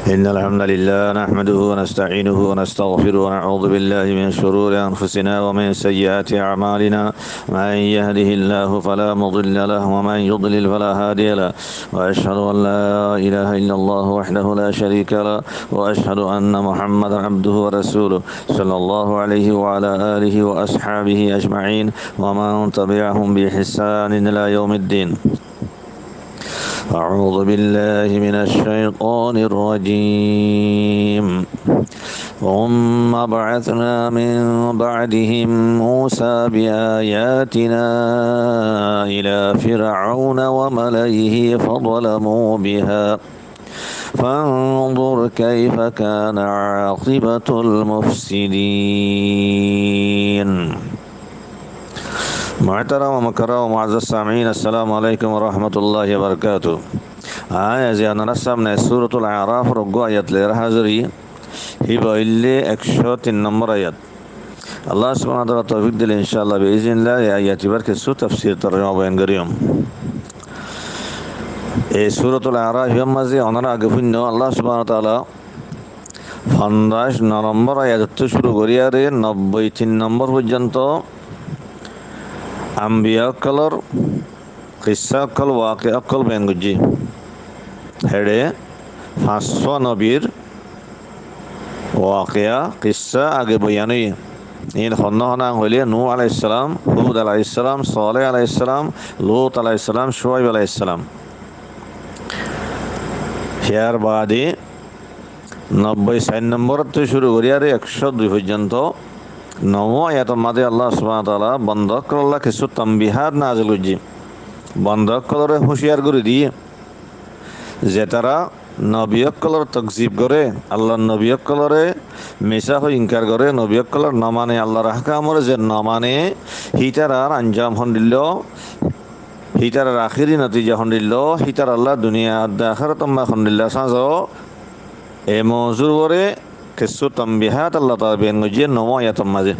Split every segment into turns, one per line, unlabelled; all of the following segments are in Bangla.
إن الحمد لله نحمده ونستعينه ونستغفره ونعوذ بالله من شرور أنفسنا ومن سيئات أعمالنا. من يهده الله فلا مضل له ومن يضلل فلا هادي له. وأشهد أن لا إله إلا الله وحده لا شريك له وأشهد أن محمدا عبده ورسوله صلى الله عليه وعلى آله وأصحابه أجمعين ومن تبعهم بإحسان إلى يوم الدين. أعوذ بالله من الشيطان الرجيم. ثم بعثنا من بعدهم موسى بآياتنا إلى فرعون وملئه فظلموا بها فانظر كيف كان عاقبة المفسدين. محترم ومكرم ومعزز السامعين، السلام عليكم ورحمة الله وبركاته. আপনারা সামনে সূরাতুল আরাফ রগো আয়াত লের হাজরি হিবাইলে 103 নম্বর আয়াত। আল্লাহ সুবহানাহু ওয়া তাআলা তৌফিক দিলে ইনশাআল্লাহ বিইজনিল্লাহ এই আয়াতটির কিছু তাফসীর তরজমা বয়ান করিম। এই সূরাতুল আরাফ এর মাঝে ওনারা আগে ভিন্ন আল্লাহ সুবহানাহু ওয়া তাআলা 59 নম্বর আয়াত থেকে শুরু করিয়া 93 নম্বর পর্যন্ত আম্বিয়া কলর কিসা কল ওয়াকিয়া কল বয়ান করছি। হেডে 500 নবীর ওয়াকিয়া কিসা আগে বয়ানই ইন হন্না হইলে নূহ আলাইহিস সালাম, হুদ আলাইহিস সালাম, সালেহ আলাইহিস সালাম, লূত আলাইহিস সালাম, শুআয়ব আলাইহিস সালাম। এর বাদে 94 নম্বর থেকে শুরু করিয়া 102 পর্যন্ত নবম আয়াতের মাঝে আল্লাহ সুবহানাহু ওয়া তাআলা বন্ধকল্লা কিছু তামবিহাত নাযিল করছি। বন্ধকলরে হুঁশিয়ার করে দিয়ে যে তারা নবিয়কলর তকজিব করে, আল্লাহর নবিয়কলরে মিশা হয়ে ইনকার করে, নবিয়কলর নমানে আল্লাহর আহকামরে যে নমানে হিতারার আঞ্জাম হন্দিল্ল, হিতারার আখিরি নতিজা হন্দিল্ল, হিতার আল্লাহ দুনিয়া আখিরাত হন্দিল্লা সাঁজ এ মজুর করে কিছু তামবিহাত আল্লাহ তাআলা বেন গজিয়ে নবম আয়াতের মাঝে।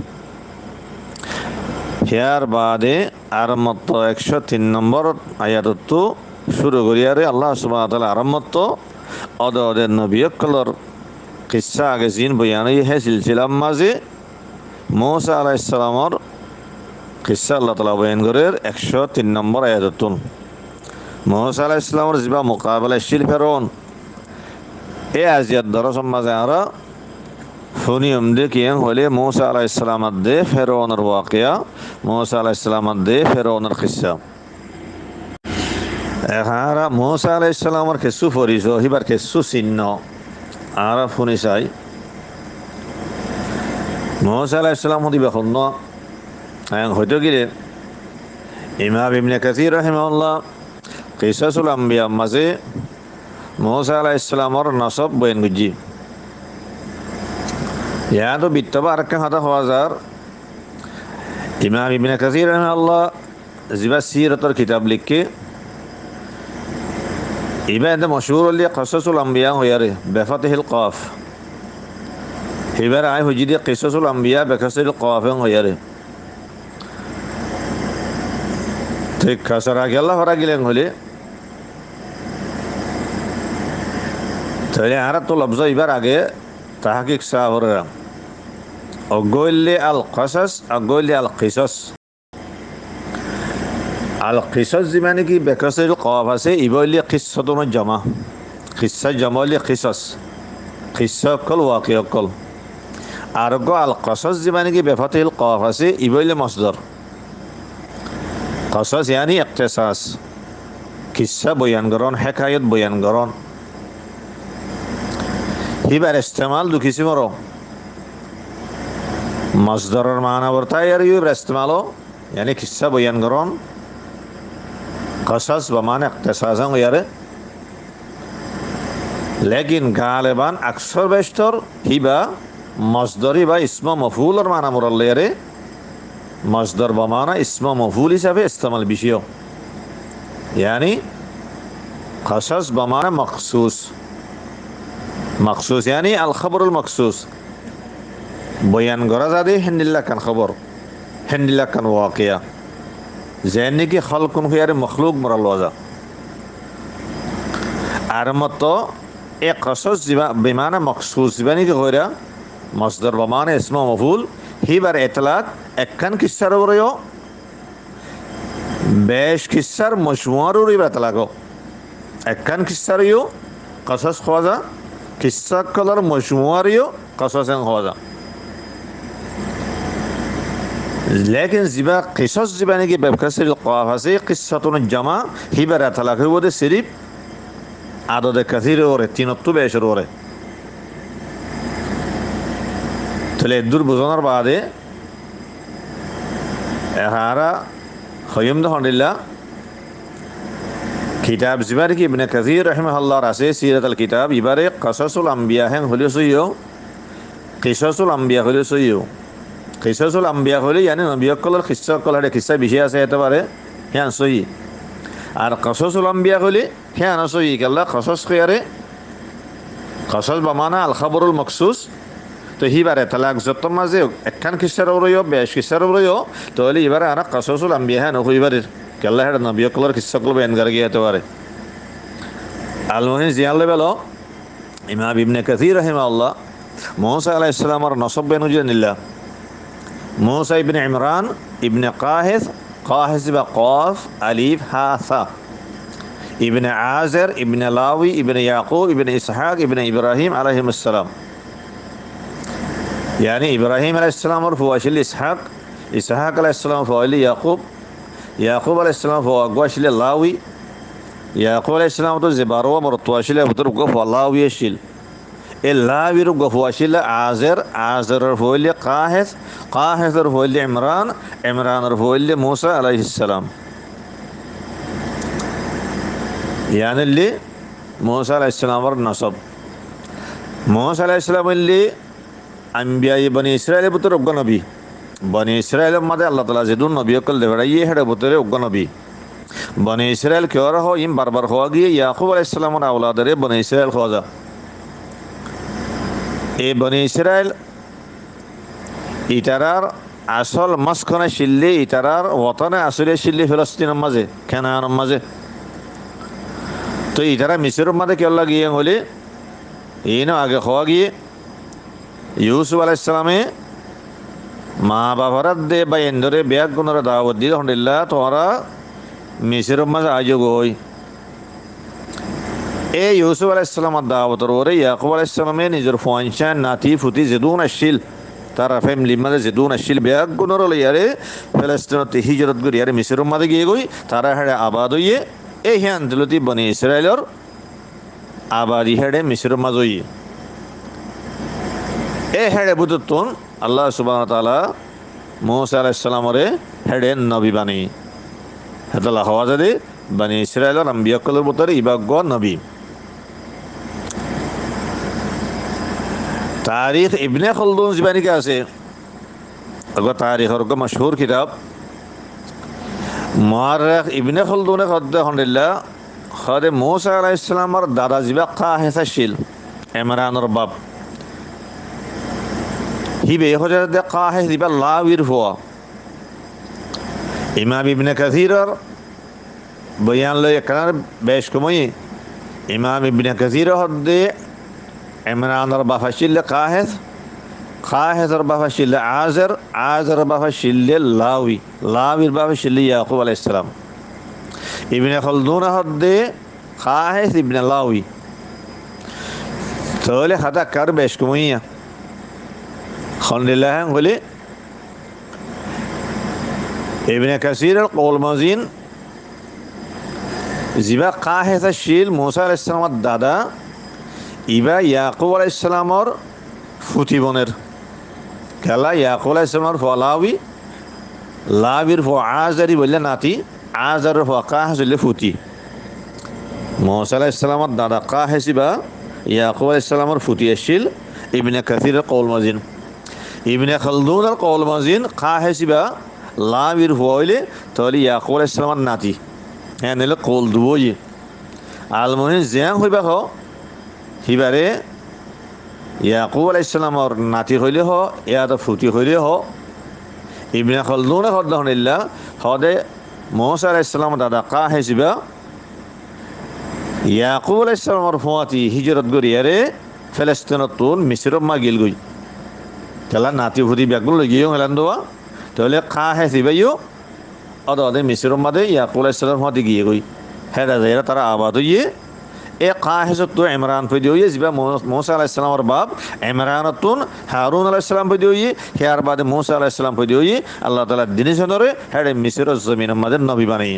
ইয়ার বাদে আরম্মত 103 নম্বর আয়াতত শুরু করিয়ারে আল্লাহ সুবহানাহু ওয়া তাআলা আরম্মত অদের নবিয়কলর কিসা আগে জিন বয়ানই হে সিলসিলার মাঝে মূসা আলাইহিস সালামর কিসা আল্লাহ তাআলা বয়ান করে 103 নম্বর আয়াতত। মূসা আলাইহিস সালামর জিবা মোকাবেলা শিল ফেরন এ আজিয়াত দরসম মাঝে আরা শুনিয়ম দেখিয়েন হলে মূসা আলাইহিস সালামের দে ফেরনের ওয়াকিয়া, মূসা আলাইহিস সালামের দে ফেরনের কিসা। এখানে মূসা আলাইহিস সালামের কিছু পরিচয় হিবার কিছু চিহ্ন আর শুনি চাই। মূসা আলাইহিস সালাম দিবা হন হয়তো গিলে ইমাম ইবনে কাসির রাহিমাহুল্লাহ কিসাসুল আম্বিয়া মাঝে মূসা আলাইহিস সালামের নাসব বয়ান করছি। ইয়াতো বিত্তবা আরেকটা হাতা হওয়া যার ইমাম ইবনে কাসির রাহিমাহুল্লাহ জিবা সিরাতের কিতাব লিখকে ইবা এতে মশহুর হলি কিসাসুল আম্বিয়া হইয়ারে বেফাতিহিল কাফ। এবার আয় হইজি দিয়ে কিসাসুল আম্বিয়া বেকাসিল কাফ হইয়ারে ঠিক খাসার আগে আল্লাহ হরা গেলেন হলে তাহলে আর তো লফজ এবার আগে তাহাকিক সাহরা অগৈলে আল কাসাস অগৈলে আল কিসাস। আল কিসাস যিমানে কি বেকাসিল কাফ আছে ইবইলে কিসাতুন জামা, কিসা জামা হইলে কিসাস, কিসা কল ওয়াকিয়া কল। আর গো আল কাসাস যিমানে কি বেফাতিল কাফ আছে ইবইলে মসদর। কাসাস ইয়ানি ইকতিসাস, কিসা বয়ান করন, হেকায়ত বয়ান করন। এবার ইস্তেমাল দু কিসিমর মসদরের মানা বর্তায় আর ইবার ইস্তেমালও ইয়ানি কিসা বয়ান করন কাসাস বমান ইকতিসাস ইয়ারে। লেকিন গালেবান আকসর বেশতর হিবা মসদরি বা ইসমা মফউলের মানা মুরাল্লিয়ারে মসদর বমানা ইসমা মফউল হিসাবে ইস্তেমাল বিষয়। ইয়ানি কাসাস বমানা মখসুস, মখসুস ইয়ানি আল খবরুল মখসুস বয়ান করা যাবে হেন্দিল্লা কান খবর, হেন্দিল্লা কান ওয়াকিয়া যেন নাকি খলকুন হুয়ারে মখলুক মরাল ওয়াজা। আর মতো এ কসস বিমানে মখসুস জিবানি কি কইরা মসদর বমানে ইসমা মফুল হিবার এতলাক একখান কিসার উপরেও বেশ কিসার মজমুয়ার উপরে এতলাক একখান কিসারিও কসস খোয়াজা কিসা কলার মজমুয়ারিও কসসেন খোয়াজা লেকিন জিবা কিসস জিবানি কি বেবকাসিল কওয়াফ আছে কিসাতুন জামা হিবার এতলাক হইবদে সিরিফ আদদে কাসির ওরে তিনত্তু বেশের ওরে তাহলে দূর বোঝানোর বাদে এহারা হইম দহন্দিল্লা কিতাব জিবার কি ইবনে কাসির রাহিমাহুল্লাহর আছে সিরাতুল কিতাব ইবারে কাসাসুল আম্বিয়া হেন হলিও সইও কিসাসুল আম্বিয়া হলিও সইও কিসাসুল আম্বিয়া হলি ইয়ানি নবিয়কলের কিসা কলারে কিসা বিষয় আছে এতে পারে হ্যাঁ সই আর কাসাসুল আম্বিয়া হলি হ্যাঁ না সই কেল্লা কাসাস খেয়ারে কাসাস বামানা আল খাবরুল মকসুস তো হিবারে তালাক যত মাঝে একখান কিসার উড়ইও বেশ কিসার উড়ইও তাহলে এবারে আর কাসাসুল আম্বিয়া হ্যাঁ নইবারের কেল্লা হেড নবিয়কলের কিসা কল বেনগার গিয়ে হতে পারে আলমহিন জিয়াল লেবেল ইমাম ইবনে কাসির রাহিমাহুল্লাহ মুসা আলাইহিস সালামের নসব বেনুজে নিল্লা মুসা ইবনে ইমরান ইবনে কাহিস কাহিস বা কফ আলিফ হা সা ইবনে আজের ইবনে লাউই ইবনে ইয়াকুব ইবনে ইসহাক ইবনে ইব্রাহিম আলাইহিমুস সালাম يعني إبراهيم عليه السلام فواشل إسحاق إسحاق عليه السلام فوالي يعقوب عليه السلام فواشل لاوي يعقوب عليه السلام تو زبارو مرتواشل بتر غف لاوي يشيل اللاوي رو غفواشل عازر فوالي قاهث فوالي عمران فوالي موسى عليه السلام يعني اللي موسى عليه السلام نصب موسى عليه السلام اللي আম্বিয়াই বনি ইসরায়েলের ভিতরে অজ্ঞ নবী বনি ইসরায়েলের মাঝে আল্লাহ তালা যেদুন নবী অকল দেবড়াইয়ে হেডে ভিতরে অজ্ঞ নবী বনি ইসরায়েল কেউ রহ ইম বারবার হওয়া গিয়ে ইয়াকুব আলাইহিস সালামের আওলাদরে বনি ইসরায়েল হওয়া যা এই বনি ইসরায়েল ইটারার আসল মাঝখানে শিল্লি ইটারার ওতনে আসলে শিল্লি ফিলিস্তিনের মাঝে কেনানের মাঝে তো ইটারা মিসরের মাঝে কেউ লাগিয়ে হলে এই না আগে হওয়া গিয়ে ইউসুফ আলাইহিস সালামে মা বাবারাত দে বা এন্দরে ব্যাগ গুণরা দাওয়াত দিয়ে আলহামদুলিল্লাহ তোরা মিসরের মাঝে আয়োগ হই এই ইউসুফ আলাইহিস সালামের দাওয়াতের ওরে ইয়াকুব আলাইহিস সালামে নিজের ফোয়ানশান নাতি ফুতি যেদুন আসিল তারা ফ্যামিলি মাঝে যেদুন আসিল ব্যাগ গুণর ইয়ারে ফিলিস্তিনত হিজরত করি ইয়ারে মিসরের মাঝে গিয়ে গই তারা হেডে আবাদ হইয়ে এই হ্যাঁ দিলতি বনি ইসরায়েলের আবাদি হেডে মিসরের মাঝে হইয়ে এ হেডে বুতুন আল্লাহ সুবহানাহু ওয়া তাআলা মুসা আলাইহিস সালামরে হেডে নবী বানি হেতালা হওয়া যদি বানি ইসরায়েলের আম্বিয়াকলের ভিতরে ইবাগ্য নবী তারিখ ইবনে খলদুন জিবানি কে আছে আগো তারিখের গো মশহুর কিতাব মুআররিখ ইবনে খলদুনে কদ্দে আলহামদুলিল্লাহ খদে মুসা আলাইহিস সালামের দাদা জিবা কাহিস ছিল ইমরানের বাপ হিবে হজরত কাহিস জিবা লাউইর হওয়া ইমাম ইবনে কাসিরের বয়ান লই একখানার বেশ কমই ইমাম ইবনে কাসির হদ্দে ইমরানের বাপ ছিল কাহিসের বাপ ছিল আজের বাপ ছিল লাউইর বাপ ছিল ইয়াকুব আলাইহিস সালাম ইবনে খলদুন হদ্দে কাহিস ইবনে লাউই তাহলে হাতা কার বেশ কমইয়া আলহামদুলিল্লাহ বলে ইবনে কাসিরের কওল মাজিন জিবা কাহিস ছিল মুসা আলাইহিস সালামের দাদা ইবা ইয়াকুব আলাইহিস সালামের ফুতি বোনের খেলা ইয়াকুব আলাইহিস সালামের ফলাউই লাবির ফ আজারি বললে নাতি আজারের ফ কাহিস বললে ফুতি মুসা আলাইহিস সালামের দাদা কাহিস ইবা ইয়াকুব আলাইহিস সালামের ফুতি ছিল ইবনে কাসিরের কওল মাজিন ইবনে খলদুনের কওল মাজিন কাহিস ইবা লাবির হইলে তাহলে ইয়াকুব আলাইহিস সালামের নাতি হ্যাঁ নিলে কল দুবই আলমহিন জিয়াং হইবা হ হিবারে ইয়াকুব আলাইহিস সালামের নাতি হইলে হ ইয়াদ ফুটি হইলে হ ইবনে খলদুনে আলহামদুলিল্লাহ হদে মুসা আলাইহিস সালামের দাদা কাহিস ইবা ইয়াকুব আলাইহিস সালামৰ ফুৱাতি হিজৰত গৰিয়াৰে ফিলিস্তিনত মিছৰত মাগিল গই তেলা নাতি ভুদি ব্যাগুল লগিও হেলান্দোয়া তাহলে খা হে সিবাইও অদে মিছৰত মাদে ইয়াকুব আলাইহিস সালাম ফুৱাতি গিয়ে গই হেদা যায়রা তারা আবাদ হইয়ে এ কাহেসত ইমরান ফৈদি হইয়ে যিবা মূসা আলাইহিস সালামের বাপ ইমরানতুন হারুন আলাইহিস সালাম ফৈদি হইয়ে হেয়ার বাদে মূসা আলাইহিস সালাম ফৈদি হইয়ে আল্লাহ তাআলা দিনে জনরে হেডে মিছরের জমিনের মাঝে নবী বানাই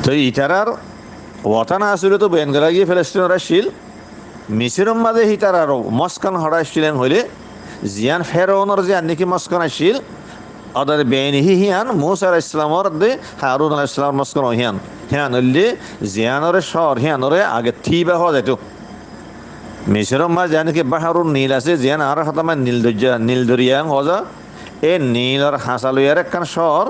তো ইতারার ওয়াতানা আসলে তো বেন গলা গিয়ে ফিলিস্তিনের শিল মিছরের মাঝে হিতারার মস্কান হড়াইছিলেন হইলে জিয়ান ফেরাউনের যে আন্নিকি মস্কান আসিল অদার বেনিহি হিয়ান মূসা আলাইহিস সালামর দে হারুন আলাইহিস সালাম মস্কান হিয়ান হিয়ান হইলে জিয়ানরে শহর হিয়ানরে আগে থিবা হওয়া যেত মিছরের মাঝে জানিকে বাহারুন নীল আছে জিয়ান আর হাতামা নীল দরিয়াং হজা এ নীলর হাসালুয়ার একখান শহর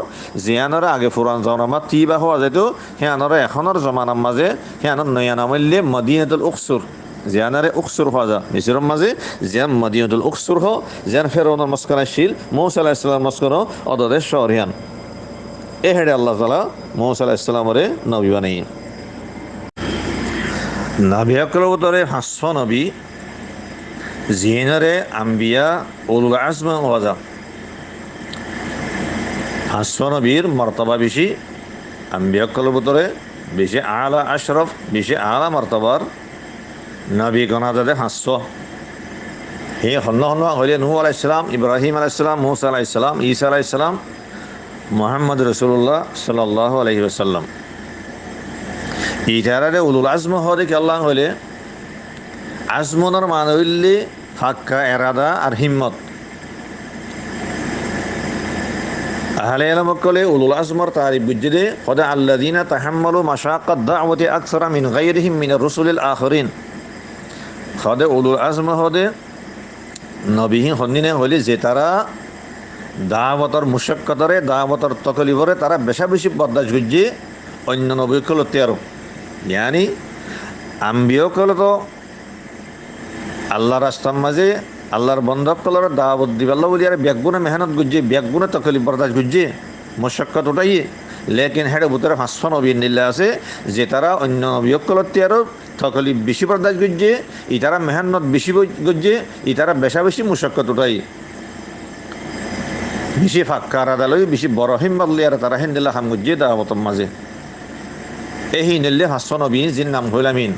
জিয়ানরে আগে ফুরান জনমা থিবা হওয়া যেত হিয়ানরে এখনের জমানার মাঝে হিয়ানর নয়ান আমল্লে মদিনাতুল উকসুর জিয়ানারে উকসুর হওয়া যা মিছরের মাঝে জিয়ান মদিনাতুল উকসুর হ জিয়ান ফেরাউনের মস্কান শিল মূসা আলাইহিস সালাম মস্কান অদদের শহর হিয়ান এ হেডে আল্লাহ তাআলা মূসা আলাইহিস সালামরে নবী বানাই নবী আকরামতরে হাসফ নবী জিনারে আম্বিয়া উলুল আজম হওয়া যা হাসফ নবীর মর্তবা বেশি আম্বিয়া কলবতরে বেশি আলা আশরফ বেশি আলা মর্তবার নবী গণাজাদে হাস্য হে হন্য হন্য হইলে নূহ আলাইহিস সালাম ইব্রাহিম আলাইহিস সালাম মূসা আলাইহিস সালাম ঈসা আলাইহিস সালাম মুহাম্মদ রাসূলুল্লাহ সাল্লাল্লাহু আলাইহি ওয়াসাল্লাম ইতারারে উলুল আজম হরে কি আল্লাহ হইলে আজমনের মানে হইলে ফাক্কা এরাদা আর হিম্মত আহলে ইলম কলে উলুল আজমর তারিফ বুঝদে খোদা আল্লাযিনা তাহাম্মালু মাশাক্কাত দাওয়াতি আকসারা মিন গায়রিহিম মিনার রুসুলিল আখিরিন খোদা উলুল আজম হদে নবীহীন হন্দিনে হইলে যে তারা দাওয়াতর মুশাক্কাতরে দাওয়াতর তকলিফরে তারা বেশা বেশি বরদাস্ত করছে অন্য নবীকল তেরো ইয়ানি আম্বিয়কল তো আল্লাহ রাস্তার মাঝে আল্লাহর বন্ধকলর দাওয়াত দিবাল্লা বলি আর ব্যাগগুনে মেহনত গুজছে ব্যাগগুনে তকলিফ বরদাস্ত করছে মুশাক্কাত উঠাইয়ে লেকিন হেডে ভিতরে 500 নবী নিল্লা আছে যে তারা অন্য নবীকল তেরো তকলিফ বেশি বরদাস্ত করছে ইতারা মেহনত বেশি করছে ইতারা বেশা বেশি মুশাক্কাত উঠাই বেশি ফাক্কা আদালয় বেশি বড় হিম্মত লিয়ার তারা হেন্দিল্লা হাম গুজছে দাওয়াতর মাঝে এই নিল্লে 500 নবী যিনি নাম হইলামিন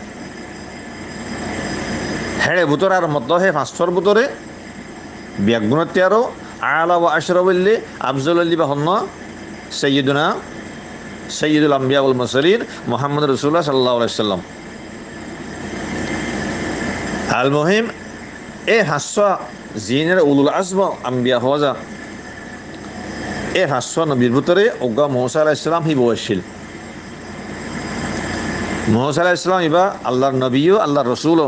হেড়ে বুতর আর মত হে 500 বুতরে ব্যাগুণতে আরো আলা ওয়া আশরাফুল্লি আফজলুল্লি বাহন্ন সৈয়দুল আম্বিয়া ওয়াল মুরসালিন মুহাম্মদ রাসূলুল্লাহ সাল্লাল্লাহু আলাইহি ওয়াসাল্লাম আল মুহিম এ হাসা জিনের উলুল আজম আম্বিয়া হওয়া এ হাসা নবীর ভিতরে ওগা মূসা আলাইহিস সালাম হি বয়সিল মূসা আলাইহিস সালাম ইবা আল্লাহর নবীও আল্লাহর রাসূলও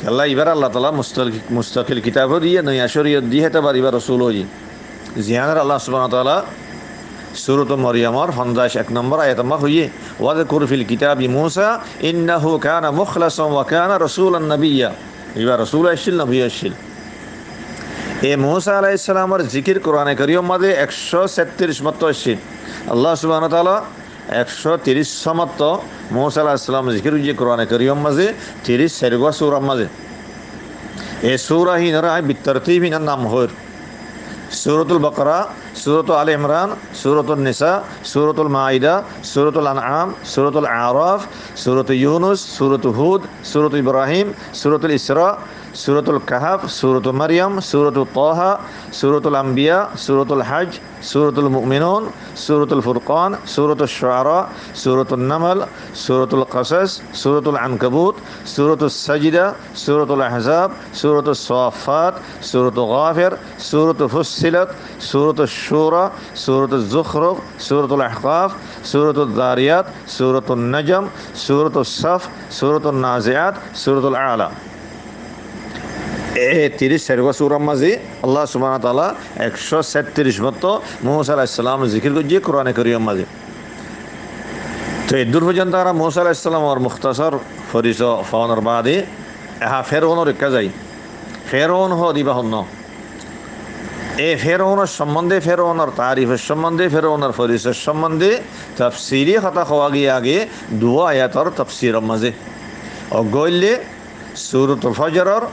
আল্লাহ ইবার আল্লাহ তাআলা মুস্তাকিল কিতাব দিয়ে নয়া শরীয়ত দিয়ে তা বারিবা রাসূল হই জিয়ানার আল্লাহ সুবহানাহু ওয়া তাআলা সূরাত মারইয়ামর 51 নম্বর আয়াত মা হইয়ে ওয়াযকুর ফিল কিতাবি মূসা ইন্নাহু কানা মুখলাসান ওয়া কানা রাসূলান নাবিয়্যা ইবা রাসূল আসিল নবী আসিল এ মূসা আলাইহিস সালামের জিকির কোরআনে কারীম মাঝে 136 মত আসিল আল্লাহ সুবহানাহু ওয়া তাআলা 130 সমত মূসা আলাইহিস সালাম জিকির যে কোরআনে কারীম মাঝে 30 সেরগা সূরা মাঝে এ সূরা হিনরা বিতরতিবিন নাম হয় সূরাতুল বাকারা সূরাতুল আলে ইমরান সূরাতুন নিসা সূরাতুল মাইদা সূরাতুল আনআম সূরাতুল আরাফ সূরাতুল ইউনুস সূরাতুল হুদ সূরাতুল ইব্রাহিম সূরাতুল ইসরা সূরাতুল কাহফ সূরাতুল মারইয়াম সূরাতুল তাহা সূরাতুল আম্বিয়া সূরাতুল হজ সূরাতুল মুমিনুন সূরাতুল ফুরকান সূরাতুল শুআরা সূরাতুল নামল সূরাতুল কসস সূরাতুল আনকাবুত সূরাতুল সাজদা সূরাতুল আহজাব সূরাতুল সাফাত সূরাতুল গাফির সূরাতুল ফুসসিলাত সূরাতুল শুরা সূরাতুল যুখরুফ সূরাতুল আহকাফ সূরাতুল যারিয়াত সূরাতুল নাজম সূরাতুল সাফ সূরাতুল নাজিআত সূরাতুল আলা এ 30 সেরগা সূরার মাঝে আল্লাহ সুবহানাহু ওয়া তাআলা 136 মত মূসা আলাইহিস সালাম জিকির করছে কোরআনে কারীম মাঝে তো এই দূর পর্যন্ত আমরা মূসা আলাইহিস সালামের মুখতাসার পরিচয় ফাওয়ানোর বাদে ফেরাউনের কা যাই ফেরাউন হ দিবা হন্ন এই ফেরৌনের সম্বন্ধে, ফেরৌনের তারিফের সম্বন্ধে, ফেরৌনের পরিচয়ের সম্বন্ধে তাফসিরি কথা হওয়া গিয়ে আগে দুয়া আয়াতর তাফসিরের মাঝে অগৈল্যে সূরাতুল ফজরের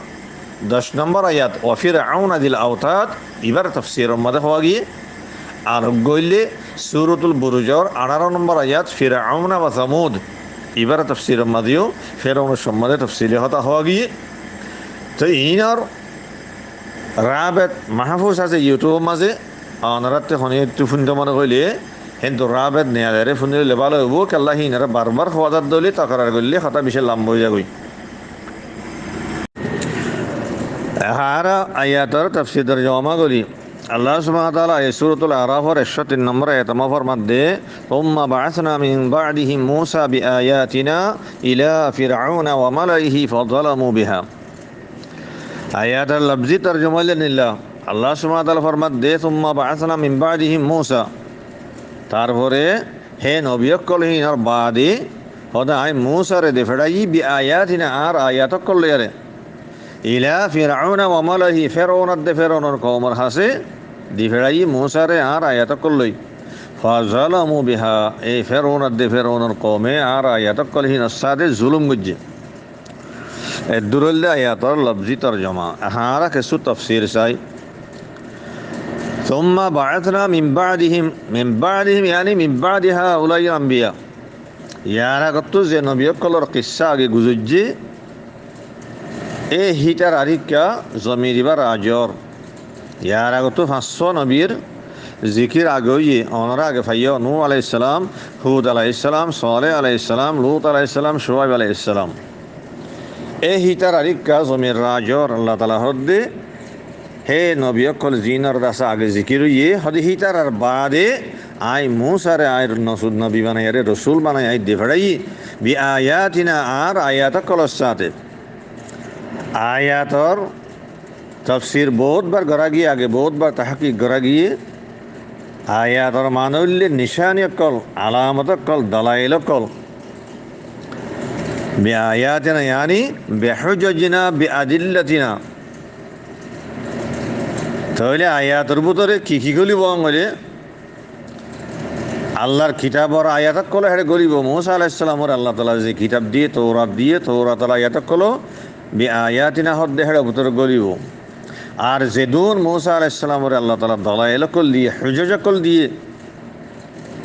10 নম্বর আয়াত ওয়াফিরআউনা দিল আওতাদ এবার তাফসিরের মাঝে হওয়া গিয়ে, আর গইলে সূরাতুল বুরুজের 18 নম্বর আয়াত ফিরআউনা ওয়া সামুদ এবার তাফসিরের মাঝেও ফেরৌনের সম্বন্ধে তাফসিরি কথা হওয়া গিয়ে। তো ইনার রাবেত মাহফুজ আছে ইউটিউব মাঝে অনারাতে হনে একটু ফুন্ড মনে কইলে কিন্তু রাবেত নেয়ারে ফুন্দিলে ভালো হইব কেল্লা হিনারা বারবার খোয়াদার দলে তাকারার করলে কথা বিশাল লাম্ব হয়ে যাবই। আর আয়াতর তাফসির জমা করি আল্লাহ সুবহানাহু ওয়া তাআলা সূরাতুল আরাফের 103 নম্বর আয়াত মাফর মধ্যে উম্মা বা'আসনা মিন বা'দিহি মূসা বিআয়াতিনা ইলা ফিরআউনা ওয়া মালাইহি ফাযালামু বিহা। আয়াতের লফজি তরজমা নিল্লাহ আল্লাহ সুবহানাহু ওয়া তাআলা ফরমাত দে সুম্মা বা'আসনা মিন বা'দিহি মূসা, তারপরে হে নবিয়কল হিনার বাদে হদাই মূসারে দে ফেড়াই বিআয়াতিনা আর আয়াতকল লেরে ইলা ফিরআউনা ওয়া মালাইহি ফিরআউনার দে ফিরআউনের কওমের হাসে দি ফেড়াই মূসারে আর আয়াতকল লই ফাযালামু বিহা এই ফিরআউনার দে ফিরআউনের কওমে আর আয়াতকল হিনার সাথে জুলুম গজ্জে। দুরুল্লাহ আয়াতর লফজি তরজমা আহারা কিছু তাফসীর চাই। সুম্মা বা'আথনা মিন বা'দিহিম ইয়ানি মিন বা'দি হাউলাই আম্বিয়া, ইয়ার আগত যে নবিয়কলর কিসসা আগে গুজুজ্জি এ হিটার আরিকা জমির বা রাজর ইয়ার আগত 500 নবীর জিকির আগে অনরা আগে ফাইয়া নূহ আলাইহিস সালাম, হুদ আলাইহিস সালাম, সালেহ আলাইহিস সালাম, লূত আলাইহিস সালাম, শুআয়ব আলাইহিস সালাম। এ হিটার আরিকা জমির রাজর আল্লাহ তাআলা হদ্দে হে নবিয়কল জিনর দাসা আগে জিকির ইয়ে হদি হিটার আর বাদে আই মূসারে আই নসুদ নবী বানাই আরে রসুল বানাই আই দেফড়াই বি আয়াতিনা আর আয়াতকলর সাথে। আয়াতর তফসির বহুতবার গড়া গিয়ে আগে বহুতবার তাহাকিক গড়া গিয়ে আয়াতর মানল্যে নিশানিয়কল আলামতকল দলাইলকল বি আয়াতিনা ইয়ানি বিহুজ্জাতিনা বিআদিল্লাতিনা। তাহলে আয়াতের ভিতরে কি গলিব বলে আল্লাহর কিতাবর আয়াতক কল হেঁটে গলিব মূসা আলাইহিস সালামর আল্লাহ তাআলা যে কিতাব দিয়ে তৌরাত তাআলা আয়াতক কল বি আয়াতিনা হদ্দে হেঁটে ভিতরে গলিব। আর যেদুন মূসা আলাইহিস সালামর আল্লাহ তাআলা দলাইল কল দিয়ে হুজজা কল দিয়ে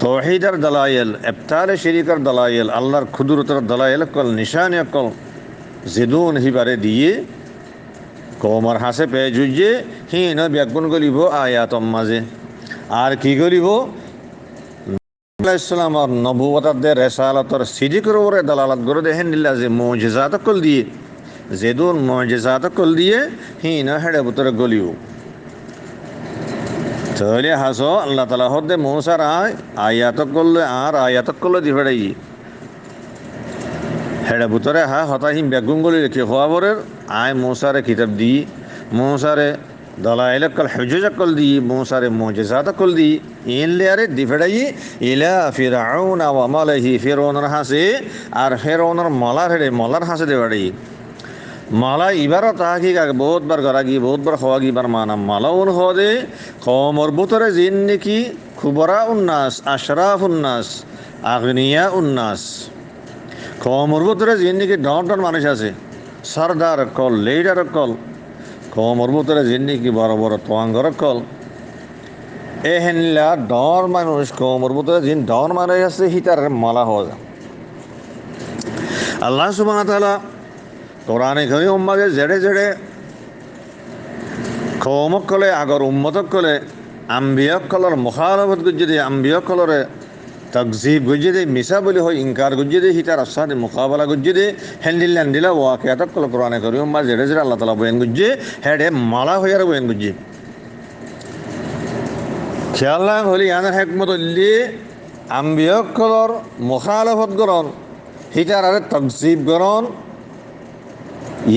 তাওহীদের দলাইল, ইবতালে শিরিকের দলাইল, আল্লাহর কুদরতের দলাইল কল নিশানিয়া কল যেদুন হিবারে দিয়ে কওমর হাসে পেয়ে জুজে হিন ব্যাগুন গলিব আয়াতম মাঝে। আর কি গলিব ইসলামর নবুয়তের রেসালতর সিদিকের উপরে দালালত করে দেখেন নিল্লা যে মুজিজাত কল দিয়ে যেদুন মুজিজাত কল দিয়ে হিন হেড়ে ভিতরে গলিব। তাহলে হাসো আল্লাহ তাআলা হদ্দে মূসার আয়াত করলে আর আয়াত করলে দি ফেড়াই হেড়ে ভিতরে হতাহিম বেগুন গলি রেখে হওয়াবরের আয় মূসারে কিতাব দি মূসারে দলাইল কল হুজজা কল দি মূসারে মুজিজাত কল দি ইন লেয়ারে দি ফেড়াই ইলা ফিরআউনা ওয়া মালাইহি ফিরআউনের হাসে আর ফিরআউনের মলার হাসে দে ফেড়াই মালা ইবারত তাহাকিক আগে বহুতবার গড়া গিয়ে বহুতবার হওয়া গিবার মানা মালাউন হদে কওমর ভিতরে জিন নাকি খুবরা উন্নাস আশরাফ উন্নাস আগনিয়া উন্নাস কওমর ভিতরে জিন নাকি ডন মানুষ আছে সরদার কল লিডার কল কওমর ভিতরে জিন নাকি বড় বড় তোয়াঙ্গর কল এ হেনলা ডর মানুষ কওমর ভিতরে জিন ডর মানুষ আছে হিতার মালা হওয়া যায়। আল্লাহ সুবহানাহু ওয়া তাআলা কোরআনে কারীম মাঝে জেড়ে জেড়ে কওমক কলে আগর উম্মতক কলে আম্বিয়াক কলর মুখালাফত গুজ্জে আম্বিয়াক কলরে তকজিব গুজ্জে দে মিসা বলি হয় ইনকার গুজ্জে দে হিতার আসাদ মুকাবালা গুজ্জে দে হেন্দিল্লা ওয়াকিয়াতক কল কোরআনে কারীম মাঝে জেড়ে জেড়ে আল্লাহ তাআলা বয়ান গুজ্জে হেডে মালা হইয়ার বয়ান গুজ্জে খেয়াল হলি ইয়ানের হেকমত হলি আম্বিয়াক কলর মুখালাফত গরন হিতার আরে তকজিব গরন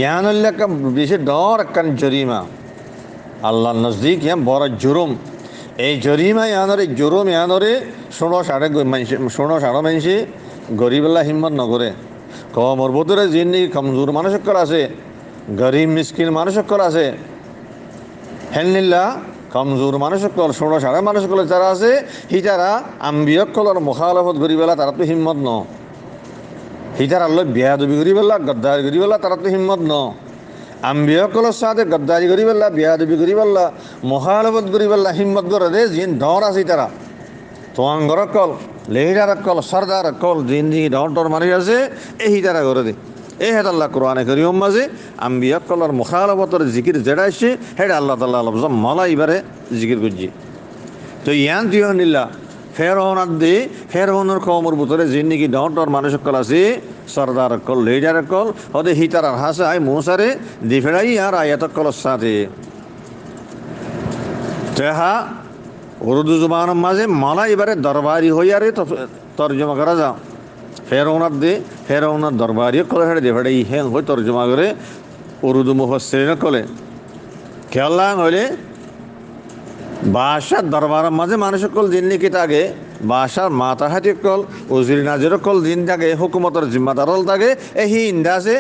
ইয়ানুল্লাহ বেশি ডর একখান জরিমা আল্লাহ নজদিক ইয়ান বড় জুরুম। এই জরিমা ইয়ানরে জুরুম ইয়ানরে ষোলো সাড়ে মানুষে গরিবাল্লা হিম্মত নগরে কমর ভিতরে যিনি কমজোর মানুষ সকল আছে গরিব মিসকিন মানুষ সকল আছে হেনলিল্লা কমজোর মানুষ সকল ষোলো সাড়ে মানুষ সকল যারা আছে হিতারা আম্বিয়কলর মুখালফত করি পেলা তারা তো হিম্মত ন হিতার আল্লাহ বেয়াদবি করি পেলা গদ্দারি করি পেলা তারা তো হিম্মত ন আম্বিয়কলর সাথে গদ্দারি করি পেলা বেয়াদবি করি পেলা মুখালফত করি পেলা হিম্মত করে দে যিন ডর আছে তারা তোয়াঙ্গর কল লেহিরার কল সর্দার কল যিন যিনি ডর মানুষ আছে এই তারা করে দে এই হেড আল্লাহ কোরআনে করিম মাঝে আম্বিয়া কলার মুখালফতর জিকির যেটা আসছে হেড আল্লাহ তাল্লাহ লফজ মালা এবারে জিকির করছি তো ইয়ান তুই নিল্লা ফেরহনার দে ফেরহনের কমর ভিতরে যে নাকি ডর মানুষ কল আছে সর্দার কল লেহিরার কল হদে হিতার হাসে আয় মৌসারে দিফেড়াই আর আয়াত কলর সাথে তেহা উর্দু জুবানের মাঝে মালা এবারে দরবারি হইয়ারে তর্জমা করা যাও ফেরৌনার দে ফেরৌনার দরবারি কলে হেঁটে দেফেটে ইহেন হয়ে তর্জমা করে উর্দু মুফাসসিরিন কলে খেয়াল্লা হইলে বাসার দরবারের মাঝে মানুষ কল দিন নাকি থাকে বাসার মাথা হাতি কল উজির নাজির কল দিন থাকে হুকুমতের জিম্মাদার থাকে এই ইন্দাসে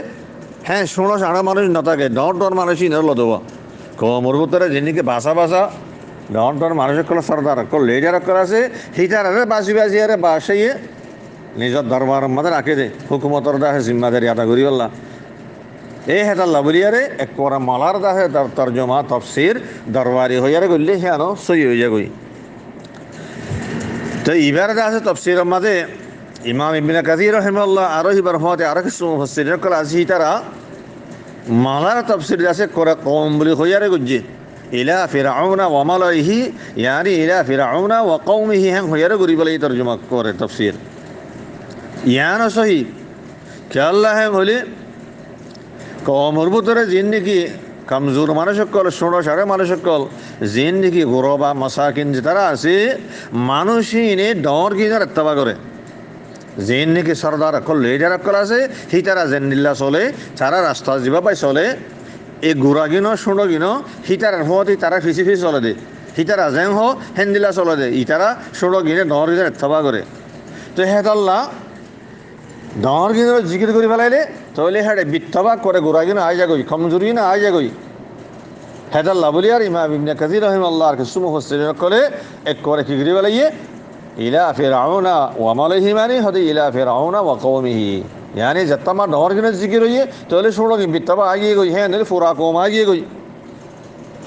হ্যাঁ ষোলো সাড়ে মানুষ ন থাকে ডর মানুষই ন লদব কমর ভিতরে যিনিকে বাসা ডর মানুষের কল সর্দার কল লেজার কল আছে হিটার বাসি আরে বাসাইয়ে নিজের দরবার মাঝে রাখে দে হুকুমতর দাহে জিম্মাদারি আদা করি বললা এই হেতাল্লা বলিয়ারে এক পরা মালার দাহে তর্জমা তফসির দরবারি হইয়ারে গলি হে আনো সই হয়ে যায় গই তো ইবারে আছে তফসিরের মাঝে ইমাম ইবনে কাসির রাহিমাহুল্লাহ আরো ইবার হতে আরো কিছু মুফাসসিরিন কল আছে তারা মালার তফসির আছে করে কওম বলি হইয়ারে গজি ইলা ফিরআউনা ওয়া মালাইহি ইয়ানি ইলা ফিরআউনা ওয়া কওমিহি হ্যাঁ হইয়ারে গরি বলে তর্জমা করে তফসির ইয়ানো সহি খেয়াল্লাহ বলি কমর ভিতরে যিন নাকি কমজোর মানুষ সকল ষোলো সাড়ে মানুষ সকল যিন নাকি গোরবা মশাকিন তারা আছে মানুষই এনে ডর কিনার এত্তবা করে যিন নাকি সর্দার অকল লেডার অকল আছে সি তারা জেন্দিল্লা চলে তারা রাস্তা যাবা পাই চলে এই গোড়া গিনো ষোলো গিনো সি তার হতে তারা ফিসি চলে দে সি তারা জেং হ হেন্দিল্লা চলে দে ই তারা ষোলো গিনে ডর কিনার এত্তবা করে তো হেতাল্লা ডর কিনে জিকির করে ফেলাইলে তাহলে হ্যাঁ বিত্তবা করে গোড়া কিনা আয় যাগই কমজোরি না আয় যাগই হেদাল্লা বলি আর ইমাম ইবনে কাসির রাহিমাহুল্লাহ আর কিছু মুফাসসিরিন করে এক করে কি করে ফেলাইয়ে ইলা ফিরআউনা ওয়া মালাইহি মানে হদে ইলা ফিরআউনা ওয়া কওমিহি यानी जत्तमा डर किने जिकिर होइए তাহলে ষোলো কি বিত্তবা আগিয়ে গই হ্যাঁ নইলে ফুরা কম আগিয়ে গই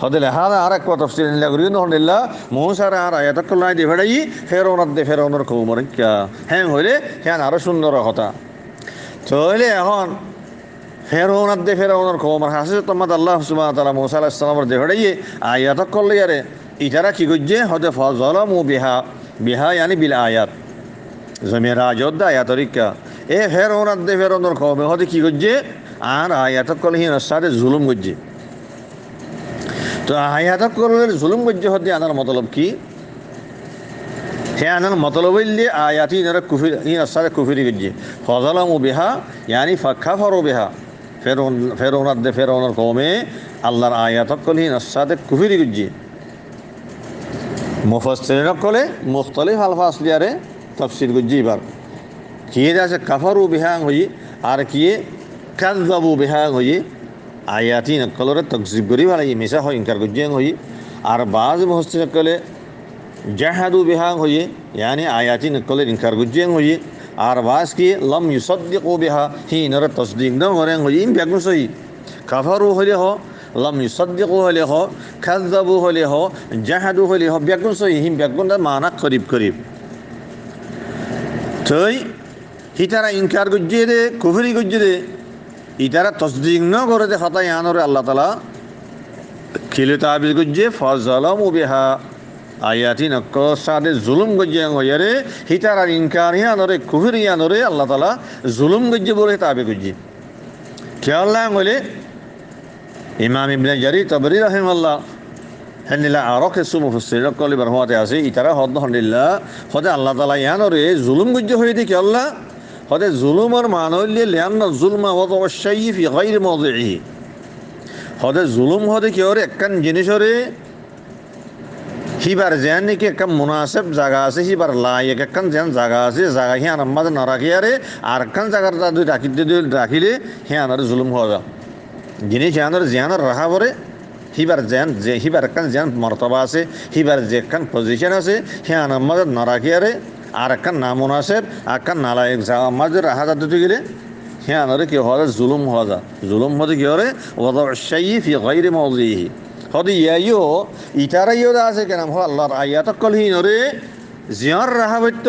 হদে লেহাদা আর এক তফসির নিলা করি নহদিল্লা মৌসার আর আয়াত কল্লাই দে ভেড়াই ফেরৌনার দে ফেরৌনের কৌমর কিয়া হ্যাঁ হইলে হ্যাঁ আরো সুন্দর কথা তাহলে এখন ফেরৌনার দে ফেরৌনের কৌমর হাসে তোমাদ আল্লাহ সুবহানাহু ওয়া তাআলা মৌসা আলাইহিস সালামের দে ভেড়াই আয়াত কল্লাই আরে ইতারা কি গজ্জে হদে ফাযালামু বিহা ইয়ানি বিল আয়াত জমিরা যোদ্ধা আয়াত তরিকা এ ফেরৌনার দে ফেরৌনের কৌমে হদে কি গজ্জে আর আয়াত কল্লাই সাথে জুলুম গজ্জে তো আয়াত করলের জুলুম গজ্জে হতে আনার মতলব কি হে আনার মতলব হইলে আয়াতি ইনারা কুফরি ইনার সাথে কুফরি গজ্জে ফাযালামু বিহা ইয়ানি ফাকাফারু বিহা ফেরৌনার দে ফেরৌনের কওমে আল্লাহর আয়াত করলে ইনার সাথে কুফরি গজ্জে মুফাসসিরিন কলে মুখতালিফ আলফাজ লিয়ারে তাফসীর গজ্জে এবার কি আছে কাফারু বিহা হই আর কি কাযযাবু বিহা হই আয়াতি নকলরে তকজিব করি ভালাই মিশা হয় ইনকার গজ্জেং হই আর বাজ মুফাসসিরিন কলে জাহাদু বিহা হই यानी আয়াতি নকলে ইনকার গজ্জেং হই আর বাজ কি লাম ইউসাদ্দিকু বিহা হি নর তসদিক ন করেন হই ইম বেগুন সহি কাফারু হলে হ লাম ইউসাদ্দিকু হলে হ কাযযাবু হলে হ জাহাদু হলে হ বেগুন সহি হিম বেগুন মানা করিব তই হিতারা ইনকার গজ্জে দে কুফরি গজ্জে দে ইতারা তসদিক ন করে দে হতা ইয়ানরে আল্লাহ তাআলা খিলে তাবিজ গজ্জে ফাযালামু বিহা আয়াতি নক সাদে জুলুম গজ্জে হইয়ারে হিতারা ইনকার ইয়ানরে কুফরি ইয়ানরে আল্লাহ তাআলা জুলুম গজ্জে বলে তাবে গজ্জে খেয়াল্লা হইলে ইমাম ইবনে জারির তাবরি রাহিমাহুল্লাহ হেনিলা আরো কিছু মুফাসসিরিন কলি বরহমাতে আছে ইতারা হদ্দুল্লাহ হদে আল্লাহ তাআলা ইয়ানরে জুলুম গজ্জে হই দি খেয়াল্লা হদে জুলুমের মান হইলে লিয়ান্না জুলমা ওয়া শাইই ফি গায়রি মাওদিহি হদে জুলুম হদে কি ওরে একখান জিনিসরে হিবার যেন নাকি একটা মুনাসিব জায়গা আছে হিবার লায়ক একখান যেন জায়গা আছে জায়গা হিয়ান মাঝে না রাখিয়ারে আর একখান জায়গাটা রাখিলে হিয়ানোর জুলুম হওয়া জিনিস হিয়ানোর জিয়ানোর রাখা পরে হিবার যে হিবার একখান যেন মর্তবা আছে, হিবার যে একখান পজিশন আছে, হ্যাঁ আমাদের নারাকিয়ারে আর একখান নামন আছে, একখান নালায়ক যা আমাদের রাহা যাতে গেলে হ্যাঁ আনারে কি হওয়া জুলুম হওয়া যা জুলুম হতে কি হরে ওদা ফি গাইরি মাওদিহি হতে ইয়াইও ইটারাইও আছে কেন আল্লাহর আয়াত কলহি নরে জিয়ার রাহাবত্য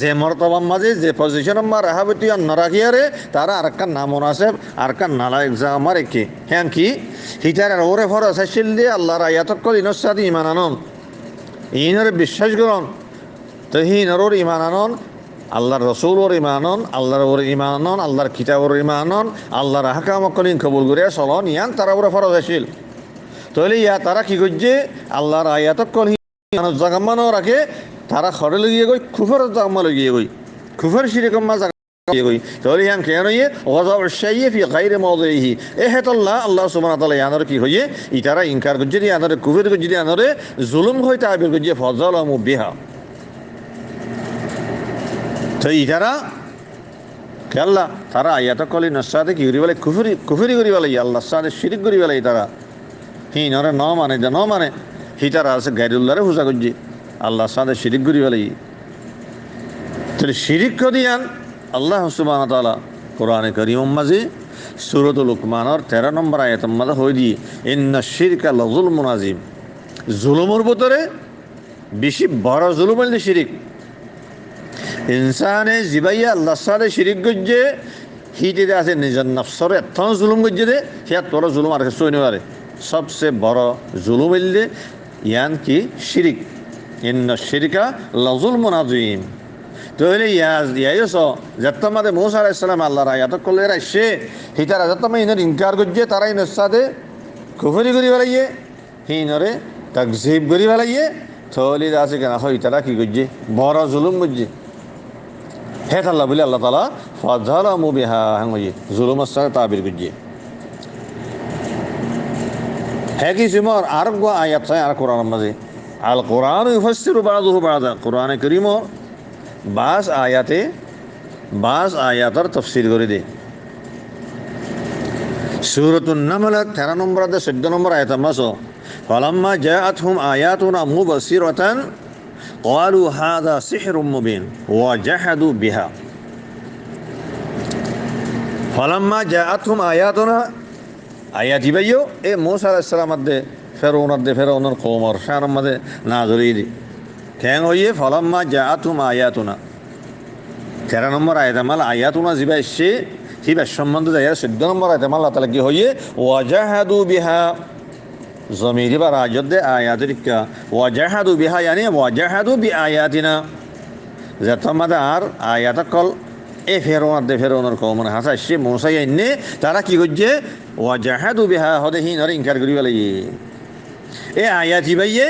যে মর্তবার মাঝে যে পজিশনের মা রাহাবত্য আর নরাকিয়ারে তারা আর একটা নামন আছে আর একটা নালায়ক যা আমার একে হ্যাঁ কি হিটার ওরে ফরস আসিল দিয়ে আল্লাহর আয়াত কল ইনর সাথে ইমান আনন ইনরে বিশ্বাস করন তো হিনর ইমান আনন আল্লাহর রসুল ওর ইমানন আল্লাহর ওর ইমানন আল্লাহর কিতাবর ইমানন আল্লাহর হাকাম কলিন কবুল করে চলন ইয়ান তারা ওরে ফরজ আসিল তাহলে ইয়া তারা কি করছে আল্লাহর আয়াত কলহি জাগাম্মানো রাখে তারা খরে লগিয়ে গই খুফর জাগাম্মা লগিয়ে গই খুফর শিরিকম্মা জাগিয়ে গই তাহলে ইয়ান কেন ইয়ে ওয়াজা শাইয়ে ফি গায়রি মাওদিহি এ হেতাল্লাহ আল্লাহ সুবহানাহু ওয়া তাআলা ইয়ানর কি হইয়ে ইতারা ইনকার করছে ইয়ানরে কুফর করছে ইয়ানরে জুলুম হয় তাবির করছে ফাজালামু বিহা তো ইতারা আল্লাহ তারা আয়াত কলি নসাদে কি করি বলে কুফুরি করি বলে আল্লাহর সাথে শিরিক করি বলে তারা হি নরে ন মানে যে ন মানে হি তারা আছে গাইরুল্লাহরে পূজা করছি আল্লাহর সাথে শিরিক করি বলে তাহলে শিরিক করিয়ান আল্লাহ সুবহানাহু ওয়া তাআলা কোরআনে কারীম মাঝে সূরাতুল লুকমানের 13 নম্বর আয়াতের মধ্যে হই দি ইন্না শিরকা লাযুলমুন আযীম জুলুমের ভিতরে বেশি বড় জুলুম হল শিরিক ইনসানে জিবাইয়া আল্লাহর সাথে শিরিক করছে হিতে আছে নিজের নফসরে এত জুলুম করছে দে সে তোর জুলুম আর কিছু হইতে পারে সবচেয়ে বড় জুলুম হইলে ইয়ান কি শিরিক ইন্না শিরকা লাযুলমুন আযীম তাহলে ইয়াইস যতমাদে মূসা আলাইহিস সালাম আল্লাহর আয়াত কলে রাইছে হিতারা যতমা ইনের ইনকার করছে তারা ইনের সাথে কুফরি করি বেলাইয়ে হিনরে তাকযীব করি বেলাইয়ে তাহলে আছে কেন হয় তারা কি করছে বড় জুলুম করছে হে আল্লাহ বলে আল্লাহ তাআলা ফাযালামু বিহা হাঙ্গি জুলুমের সাথে তাবির করছে হে কি সিমর আর গো আয়াত আছে আর কোরআনের মাঝে আল কোরআন ইউফাসসিরু বাযুহু বাযা কোরআনে কারীম বাস আয়াতের তাফসীর করে দে সূরাতুন নামল 13 নম্বর আয়াত 14 নম্বর আয়াত মাসো ফালাম্মা জাআতহুম আয়াতুনা মুবসিরাতান ক্বালু হাযা সিহরুম মুবিন ওয়া জাহাদু বিহা ফালাম্মা জাআতহুম আয়াতুনা আয়াতি বাইয়ো এ মূসা আলাইহিস সালাম দে ফেরাউনের কওমর শার মধ্যে নাযরি দি কেন হইয়ে ফালাম্মা জাআতহুম আয়াতুনা 13 নম্বর আয়াত মাল আয়াতুনা জিবাইছে হিবা সম্বন্ধে যায় 14 নম্বর আয়াত মাল আল্লাহ তাআলা কি হইয়ে ওয়া জাহাদু বিহা জমিরি বা রাজদে আয়াতিকা ওয়া জাহাদু বিহা yani ওয়া জাহাদু বিআয়াতিনা যতমাদা আর আয়াত কল এ ফেরাউনের কওমনে হাসাইছে মূসা ইন্নে তারা কি করছে ওয়া জাহাদু বিহা হদেহি নরে ইনকার করি বলে এ আয়াতি বাইয়ে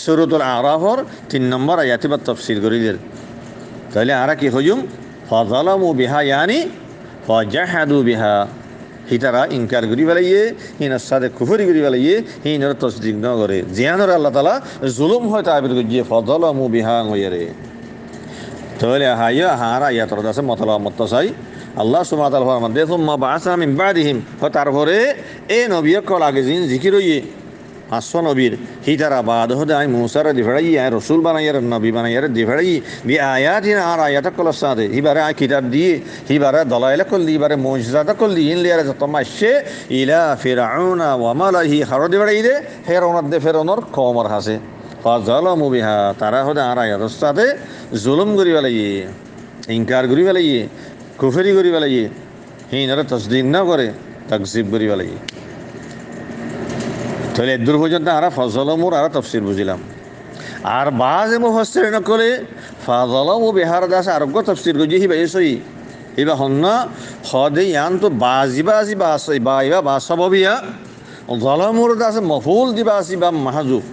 সূরাতুল আরাফর 3 নম্বর আয়াতে বা তাফসীর করি দিল তাহলে আর কি হইম ফাযালামু বিহা yani ওয়া জাহাদু বিহা হিতারা ইনকার করি বেলাইয়ে হিনার সাথে কুফরি করি বেলাইয়ে হিনার তসদিক ন করে জিয়ানর আল্লাহ তাআলা জুলুম হয় তাবির গজিয়ে ফাযালামু বিহা গয়রে তাহলে হাইয়া হারা ইয়াতর দাসে মতলা মুত্তাসাই আল্লাহ সুবহানাহু ওয়া তাআলা ফরমান সুম্মা বাআসা মিন বাদিহিম তারপরে এ নবী কল আগে জিন জিকির হইয়ে আসো নবীর হিতারা বাদ হদে আই মূসার দিফড়াই আই রাসূল বানাইয়ার নবী বানাইয়ার দিফড়াই বি আয়াতিনা আর আয়াত কল সাদে হিবারে আই কিতাব দিয়ে হিবারে দলাইল কল দি হিবারে মুজিজাত কল দি ইন লিয়ারে তমাশে ইলা ফিরআউনা ওয়া মালাহি হরদ দিফড়াই দে ফেরাউনের কওমর হাসে ফাযালামু বিহা তারা হদে আর আয়াত সাদে জুলুম করি বেলাইয়ে ইনকার করি বেলাইয়ে কুফরি করি বেলাইয়ে হিনারে তাসদীক না করে তাকযীব করি বেলাইয়ে তাহলে দূর পর্যন্ত আমরা ফাযালামুর আর তাফসীর বুঝিলাম আর বাজে মুফাসসিরিন কলে ফাযালামু বিহার দাস আরোগ্য তাফসীর গজি হিবা এসই হিবা হন্না হদে ইয়ান তো বাজি বাসই বাইবা বাসবাবিয়া যালামুর দাস মফউল দিবাসি বা মাহজুফ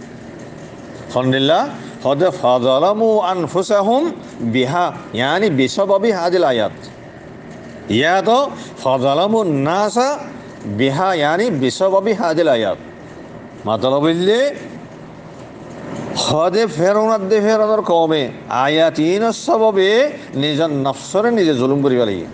আলহামদুলিল্লাহ হদে ফাযালামু আনফুসাহুম বিহা yani বিসবাবি হাদিল আয়াত ইয়া তো ফাযালামুন নাসা বিহা yani বিসবাবি হাদিল আয়াত মাতলব হইলে হদে ফেরাউনের কওমে আয়াতিনের সববে নিজের নফসরে নিজে জুলুম করি বেলাইয়ে